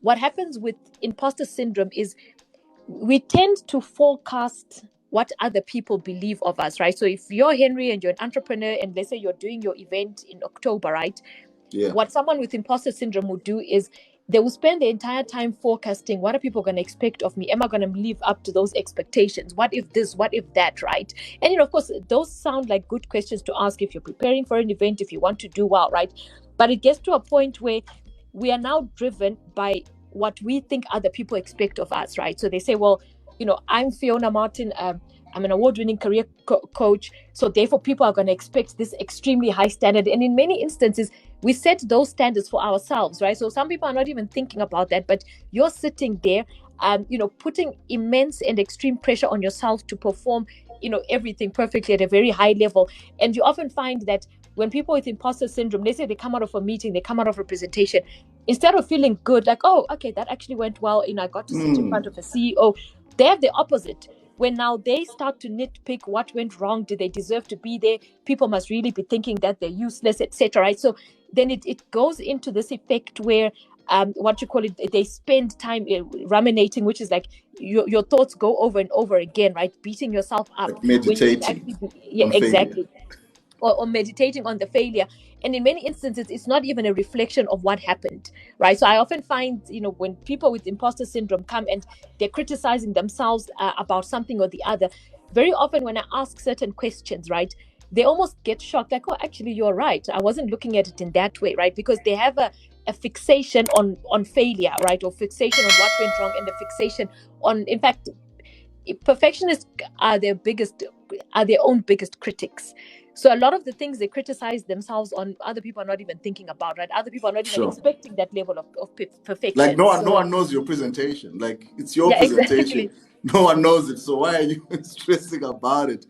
what happens with imposter syndrome is we tend to forecast what other people believe of us, right? So if you're Henry and you're an entrepreneur, and let's say you're doing your event in October, right? Yeah. What someone with imposter syndrome would do is they will spend the entire time forecasting, what are people going to expect of me? Am I going to live up to those expectations? What if this? What if that? Right? And, of course, those sound like good questions to ask if you're preparing for an event, if you want to do well, right? But it gets to a point where we are now driven by what we think other people expect of us, right? So they say, well, I'm Phiona Martin. I'm an award-winning career coach. So therefore, people are going to expect this extremely high standard. And in many instances, we set those standards for ourselves, right? So some people are not even thinking about that, but you're sitting there, putting immense and extreme pressure on yourself to perform, everything perfectly at a very high level. And you often find that when people with imposter syndrome, they say they come out of a meeting, they come out of a presentation, instead of feeling good, like, oh, okay, that actually went well, I got to sit in front of a CEO, they have the opposite. When now they start to nitpick what went wrong, do they deserve to be there? People must really be thinking that they're useless, etc. Right? So then it goes into this effect where what you call it, they spend time ruminating, which is like your thoughts go over and over again, right? Beating yourself up Like meditating when you should actually on exactly. failure. Or meditating on the failure. And in many instances, it's not even a reflection of what happened, right? So I often find, when people with imposter syndrome come and they're criticizing themselves about something or the other, very often when I ask certain questions, right, they almost get shocked, like, oh, actually, you're right. I wasn't looking at it in that way, right? Because they have a fixation on failure, right? Or fixation on what went wrong, and a fixation on, in fact, perfectionists are their own biggest critics. So a lot of the things they criticize themselves on, other people are not even thinking about, right? Other people are not even expecting that level of perfection. Like no one knows your presentation. Like it's your Yeah, presentation. exactly. No one knows it. So why are you stressing about it?